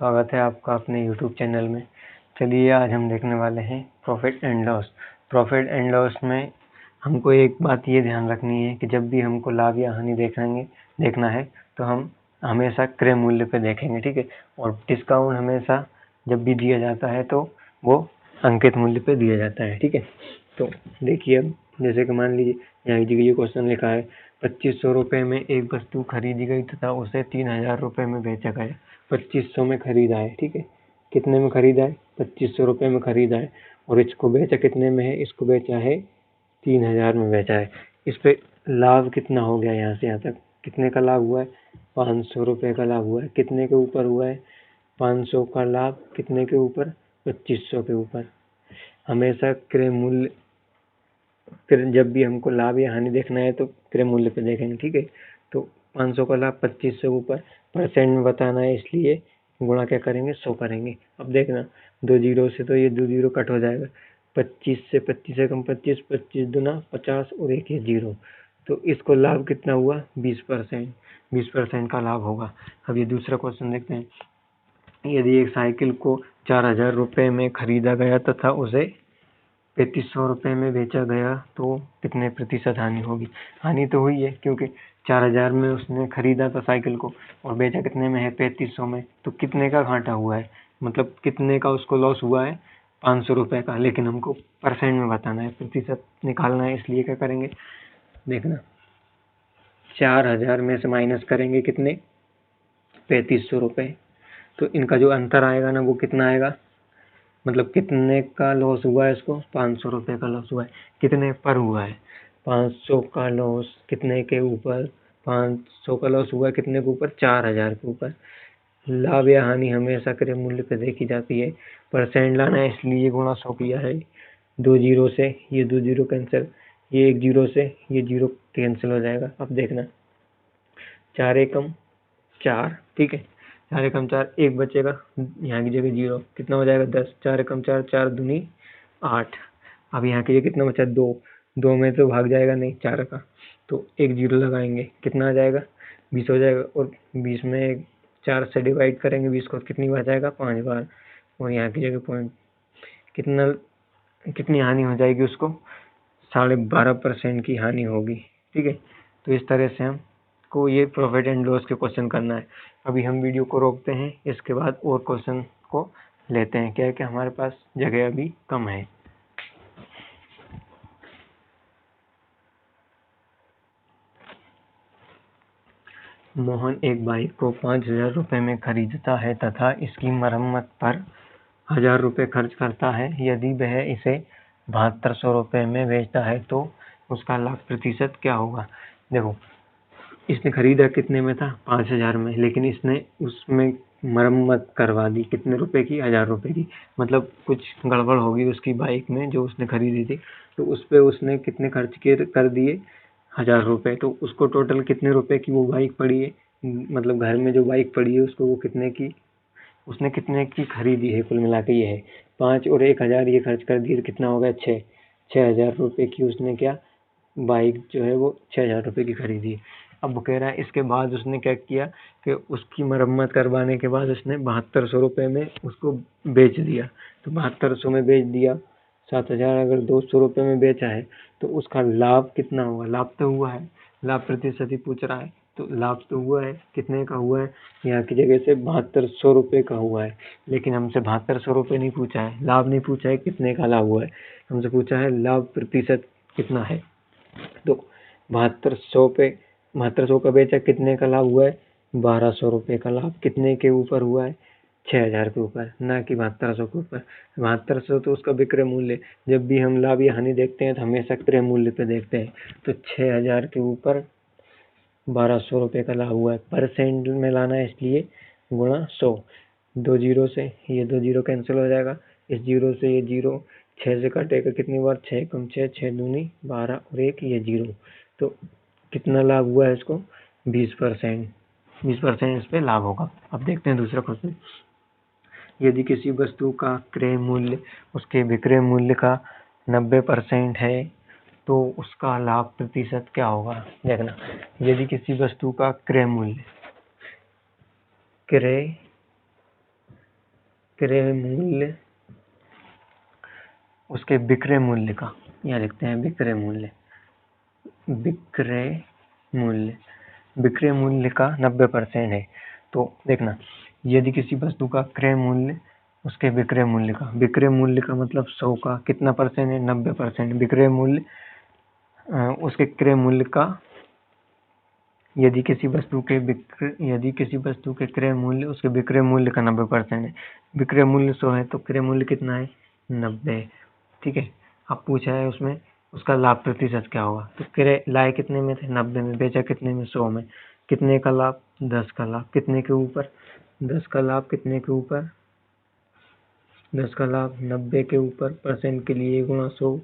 स्वागत है आपका अपने YouTube चैनल में। चलिए आज हम देखने वाले हैं profit and loss. Profit and loss में हमको एक बात ये ध्यान रखनी है कि जब भी हमको लाभ या हानि देखना है तो हम हमेशा क्रय मूल्य पे देखेंगे, ठीक है। और डिस्काउंट हमेशा जब भी दिया जाता है तो वो अंकित मूल्य पे दिया जाता है, ठीक है। तो देखिए, अब जैसे कि मान लीजिए यहाँ ये क्वेश्चन लिखा है 2500 रुपये में एक वस्तु खरीदी गई तथा उसे 3000 रुपये में बेचा गया। 2500 में खरीदा है, ठीक है। कितने में खरीदा है? 2500 रुपये में खरीदा है। और इसको बेचा कितने में है? इसको बेचा है 3000 में बेचा है। इस पे लाभ कितना हो गया? यहाँ से यहाँ तक कितने का लाभ हुआ है? 500 रुपये का लाभ हुआ है। कितने के ऊपर हुआ है? 500 का लाभ कितने के ऊपर? 2500 के ऊपर। हमेशा क्रय मूल्य, जब भी हमको लाभ या हानि देखना है तो क्रय मूल्य पे देखेंगे, ठीक है। तो 500 का लाभ 2500 के ऊपर परसेंट में बताना है, इसलिए गुणा क्या करेंगे? 100 करेंगे। अब देखना, 2 जीरो से तो ये 2 जीरो कट हो जाएगा। 25 से 25 से कम 25, 25 दूना 50 और एक ये जीरो। तो इसको लाभ कितना हुआ? 20%। 20% का लाभ होगा। अब ये दूसरा क्वेश्चन देखते हैं। यदि एक साइकिल को 4000 रुपये में खरीदा गया तथा उसे 3500 रुपये में बेचा गया तो कितने प्रतिशत हानि होगी? हानि तो हुई है क्योंकि 4000 में उसने खरीदा था साइकिल को और बेचा कितने में है? 3500 में। तो कितने का घाटा हुआ है, मतलब कितने का उसको लॉस हुआ है? 500 रुपये का। लेकिन हमको परसेंट में बताना है, प्रतिशत निकालना है, इसलिए क्या करेंगे? देखना, 4000 में से माइनस करेंगे कितने? 3500 रुपये। तो इनका जो अंतर आएगा ना, वो कितना आएगा? मतलब कितने का लॉस हुआ है इसको? 500 रुपये का लॉस हुआ है। कितने पर हुआ है? 500 का लॉस कितने के ऊपर? 500 का लॉस हुआ है कितने के ऊपर? 4000 के ऊपर। लाभ या हानि हमेशा क्रय मूल्य पे देखी जाती है। परसेंट लाना है इसलिए गुणा 100 किया है। 2 जीरो से ये 2 जीरो कैंसिल, ये 1 जीरो से ये जीरो कैंसिल हो जाएगा। अब देखना, 4 एकम 4, ठीक है। 4 एकम 4, एक बचेगा, यहाँ की जगह जीरो, कितना हो जाएगा? 10। 4 एकम 4, 4 दूनी 8। अब यहाँ के लिए कितना बचा? 2। 2 में तो भाग जाएगा नहीं 4 का, तो एक जीरो लगाएंगे, कितना आ जाएगा? 20 हो जाएगा। और 20 में 4 से डिवाइड करेंगे 20 को, कितनी बार जाएगा? 5 बार। और यहाँ की जगह पॉइंट, कितनी हानि हो जाएगी उसको? 12.5% की हानि होगी, ठीक है। तो इस तरह से हमको ये प्रॉफिट एंड लॉस के क्वेश्चन करना है। अभी हम वीडियो को रोकते हैं, इसके बाद और क्वेश्चन को लेते हैं। क्या है कि हमारे पास जगह अभी कम है। मोहन एक बाइक को 5000 रुपये में खरीदता है तथा इसकी मरम्मत पर 1000 रुपये खर्च करता है। यदि वह इसे 7200 रुपये में बेचता है तो उसका लाभ प्रतिशत क्या होगा? देखो, इसने खरीदा कितने में था? 5000 में, लेकिन इसने उसमें मरम्मत करवा दी कितने रुपए की? 1000 रुपये की। मतलब कुछ गड़बड़ होगी उसकी बाइक में जो उसने खरीदी थी, तो उस पर उसने कितने खर्च कर दिए? 1000 रुपये। तो उसको टोटल कितने रुपए की वो बाइक पड़ी है? मतलब घर में जो बाइक पड़ी है उसको वो कितने की, उसने कितने की खरीदी है? कुल मिला के ये है 5 और 1000 ये खर्च कर दिए, कितना हो गया? 6000 रुपये की उसने क्या बाइक जो है वो 6000 रुपये की खरीदी। अब वो कह रहा है इसके बाद उसने क्या किया कि उसकी मरम्मत करवाने के बाद उसने 7200 रुपये में उसको बेच दिया। तो 7200 में बेच दिया, 7000 अगर 200 रुपये में बेचा है तो उसका लाभ कितना होगा? लाभ तो हुआ है, लाभ प्रतिशत ही पूछ रहा है, तो लाभ तो हुआ है। कितने का हुआ है? यहाँ की जगह से 7200 रुपये का हुआ है, लेकिन हमसे 7200 रुपये नहीं पूछा है, लाभ नहीं पूछा है कितने का लाभ हुआ है, हमसे पूछा है लाभ प्रतिशत कितना है। तो 7200 का बेचा, कितने का लाभ हुआ है? 1200 रुपये का लाभ। कितने के ऊपर हुआ है? 6000 के ऊपर, ना कि 7200 के ऊपर। 7200 तो उसका विक्रय मूल्य। जब भी हम लाभ या हानि देखते हैं तो हमेशा क्रय मूल्य पे देखते हैं। तो 6000 के ऊपर 1200 रुपये का लाभ हुआ है। परसेंट में लाना है इसलिए गुणा 100। 2 जीरो से ये 2 जीरो कैंसिल हो जाएगा, इस जीरो से ये जीरो 6 से कटेगा कितनी बार? 6 कम 6, 6 दूनी 12 और एक ये जीरो। तो कितना लाभ हुआ है इसको? 20%। 20% इस पे लाभ होगा। अब देखते हैं दूसरा क्वेश्चन। यदि किसी वस्तु का क्रय मूल्य उसके विक्रय मूल्य का 90% है तो उसका लाभ प्रतिशत क्या होगा? देखना, यदि किसी वस्तु का क्रय क्रय मूल्य उसके विक्रय मूल्य का, यहाँ लिखते हैं विक्रय मूल्य, विक्रय मूल्य, विक्रय मूल्य का 90% है। तो देखना, यदि किसी वस्तु का क्रय मूल्य उसके विक्रय मूल्य का, विक्रय मूल्य का मतलब 100 का कितना परसेंट है, 90%। विक्रय मूल्य उसके क्रय मूल्य का, यदि किसी वस्तु के क्रय मूल्य उसके विक्रय मूल्य का 90% है। विक्रय मूल्य 100 है तो क्रय मूल्य कितना है, 90। ठीक है, अब पूछा है उसमें उसका लाभ प्रतिशत क्या होगा। तो क्रय लाए कितने में थे, 90 में, बेचा कितने में, 100 में, कितने का लाभ, 10 का लाभ, कितने के ऊपर, 10 का लाभ, कितने के ऊपर, 10 का लाभ 90 के ऊपर, परसेंट के लिए गुणा 100,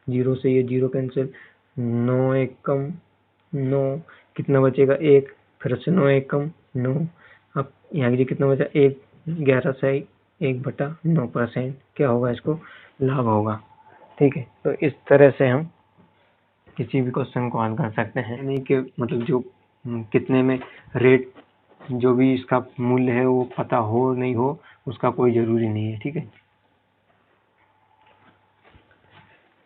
0 से ये 0 कैंसिल, 9 एक कम 9, कितना बचेगा 1, फिर से 9 एक कम 9, अब यहाँ के लिए कितना बचा 1, 11 से 1/9% क्या होगा, इसको लाभ होगा। ठीक है, तो इस तरह से हम किसी भी क्वेश्चन को हल कर सकते हैं। नहीं कि मतलब जो कितने में रेट, जो भी इसका मूल्य है वो पता हो नहीं हो उसका कोई जरूरी नहीं है। ठीक है,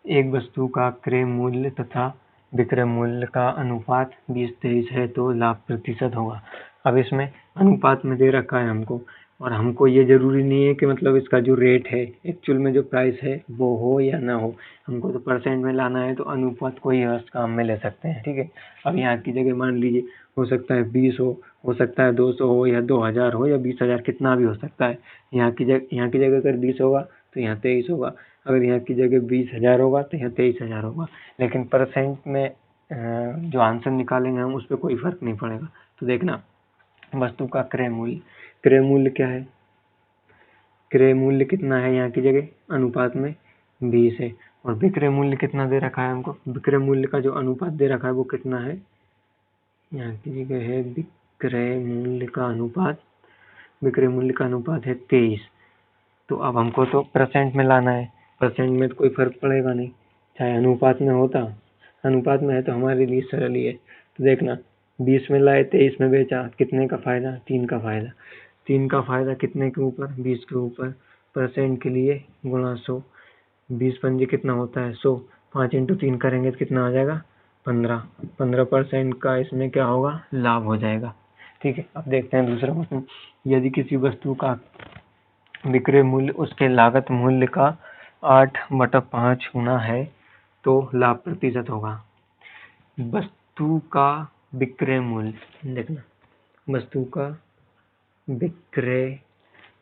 एक वस्तु का क्रय मूल्य तथा विक्रय मूल्य का अनुपात 20:23 है तो लाभ प्रतिशत होगा। अब इसमें अनुपात में दे रखा है हमको, और हमको ये जरूरी नहीं है कि मतलब इसका जो रेट है, एक्चुअल में जो प्राइस है वो हो या ना हो, हमको तो परसेंट में लाना है, तो अनुपात को ही हर काम में ले सकते हैं। ठीक है, अब यहाँ की जगह मान लीजिए हो सकता है 20 हो सकता है 200 हो, या 2000 हो, या 20,000, कितना भी हो सकता है। यहाँ की जगह अगर 20 होगा तो यहाँ 23 होगा, अगर यहाँ की जगह 20,000 होगा तो यहाँ 23,000 होगा, लेकिन परसेंट में जो आंसर निकालेंगे हम उस पर कोई फर्क नहीं पड़ेगा। तो देखना, वस्तु का क्रय मूल्य क्या है, क्रय मूल्य कितना है, यहाँ की जगह अनुपात में 20 है, और विक्रय मूल्य कितना दे रखा है हमको, विक्रय मूल्य का जो अनुपात दे रखा है वो कितना है, यहाँ की जगह है विक्रय मूल्य का अनुपात, विक्रय मूल्य का अनुपात है 23। तो अब हमको तो परसेंट में लाना है, परसेंट में तो कोई फर्क पड़ेगा नहीं, चाहे अनुपात में होता, अनुपात में है तो हमारे लिए सरल ही है। तो देखना, 20 में लाए 23 में बेचा, कितने का फायदा, 3 का फायदा, 3 का फायदा कितने के ऊपर, 20 के ऊपर, परसेंट के लिए गुणा 100, 20 पंजे कितना होता है 100, 5 × 3 करेंगे तो कितना आ जाएगा 15, 15% का इसमें क्या होगा, लाभ हो जाएगा। ठीक है, अब देखते हैं दूसरा क्वेश्चन, यदि किसी वस्तु का विक्रय मूल्य उसके लागत मूल्य का 8/5 गुना है तो लाभ प्रतिशत होगा। वस्तु का विक्रय मूल्य, देखना, वस्तु का विक्रय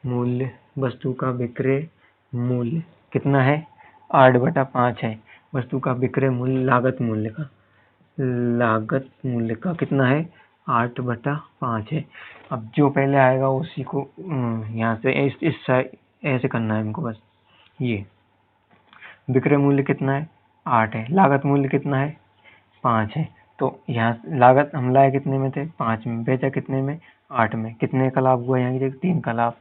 मूल्य, वस्तु का विक्रय मूल्य कितना है, 8/5 है। वस्तु का विक्रय मूल्य लागत मूल्य का कितना है, 8/5 है। अब जो पहले आएगा उसी को यहाँ से इस ऐसे करना है हमको, बस ये विक्रय मूल्य कितना है 8 है, लागत मूल्य कितना है 5 है। तो यहाँ लागत हम लाए कितने में थे, 5 में, बेचा कितने में, 8 में, कितने का लाभ हुआ, यहाँ की जगह 3 का लाभ,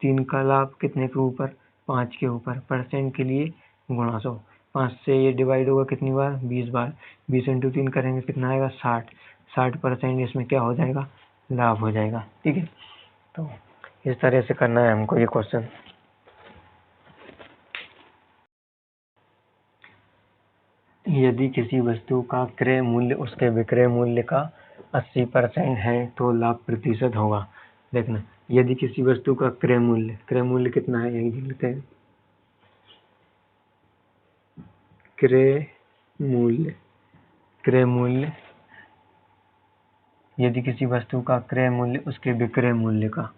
3 का लाभ कितने के ऊपर, 5 के ऊपर, परसेंट के लिए गुणा 100, 5 से ये डिवाइड होगा कितनी बार, 20 बार, 20 × 3 करेंगे कितना आएगा 60, 60% इसमें क्या हो जाएगा, लाभ हो जाएगा। ठीक है, तो इस तरह से करना है हमको ये क्वेश्चन। यदि किसी वस्तु का क्रय मूल्य उसके विक्रय मूल्य का 80% है तो लाभ प्रतिशत होगा। देखना, यदि किसी वस्तु का क्रय मूल्य कितना है, यही देख लेते हैं, क्रय मूल्य, यदि किसी वस्तु का क्रय मूल्य उसके विक्रय मूल्य का,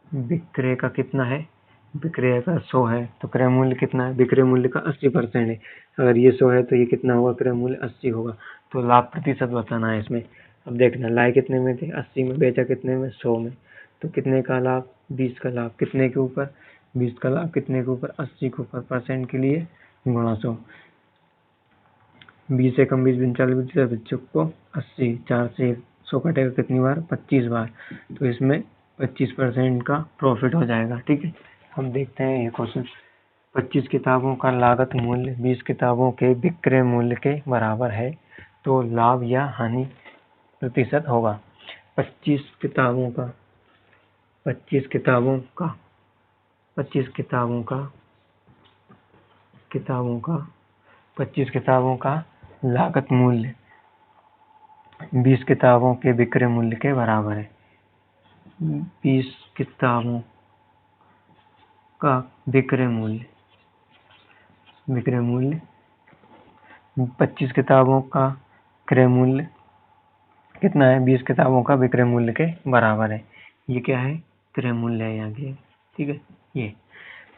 विक्रय का कितना है, विक्रय का 100 है तो क्रय मूल्य कितना है, विक्रय मूल्य का 80% है, अगर ये 100 है तो ये कितना होगा, क्रय मूल्य 80 होगा। तो लाभ प्रतिशत बताना है इसमें। अब देखना, लाए कितने में थे, 80 में, बेचा कितने में, 100 में, तो कितने का लाभ, 20 का लाभ, कितने के ऊपर, 20 का लाभ कितने के ऊपर, 80 के ऊपर, परसेंट के लिए गुणा 100, 20 से कम 20 40 बच्चों को 80, 4 से 100 कटेगा कितनी बार, 25 बार, तो इसमें 25% का प्रॉफिट हो जाएगा। ठीक है, हम देखते हैं ये क्वेश्चन, 25 किताबों का लागत मूल्य 20 किताबों के विक्रय मूल्य के बराबर है तो लाभ या हानि प्रतिशत होगा। 25 किताबों का 25 किताबों का लागत मूल्य 20 किताबों के विक्रय मूल्य के बराबर है। 20 किताबों का विक्रय मूल्य 25 किताबों का क्रय मूल्य कितना है? 20 किताबों का विक्रय मूल्य के बराबर है। ये क्या है? क्रय मूल्य है यहाँ के। ठीक है, ये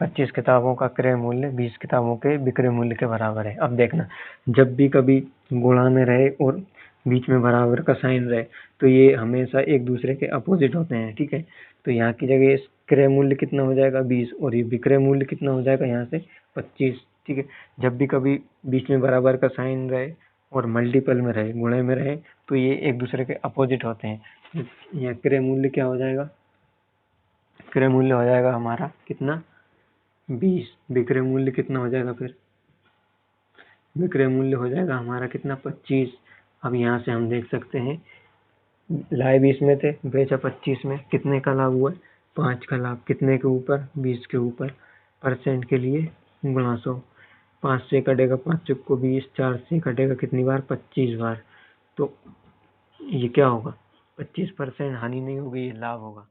25 किताबों का क्रय मूल्य 20 किताबों के विक्रय मूल्य के बराबर है। अब देखना, जब भी कभी गुणा में रहे और बीच में बराबर का साइन रहे तो ये हमेशा एक दूसरे के अपोजिट होते हैं। ठीक है, तो यहाँ की जगह क्रय मूल्य कितना हो जाएगा? 20, और ये विक्रय मूल्य कितना हो जाएगा? यहाँ से 25। ठीक है, जब भी कभी बीच में बराबर का साइन रहे और मल्टीपल में रहे, गुणे में रहे, तो ये एक दूसरे के अपोजिट होते हैं। यहाँ क्रय मूल्य क्या हो जाएगा? क्रय मूल्य हो जाएगा हमारा कितना? 20। विक्रय मूल्य कितना हो जाएगा? फिर विक्रय मूल्य हो जाएगा हमारा कितना? 25। अब यहाँ से हम देख सकते हैं, लाए 20 में थे, बेचा 25 में, कितने का लाभ हुआ? 5 का लाभ। कितने के ऊपर? 20 के ऊपर। परसेंट के लिए गुणा 100। 5 से कटेगा 5 चौको 20, 4 से कटेगा कितनी बार? 25 बार। तो ये क्या होगा? 25% हानि नहीं होगी, ये लाभ होगा।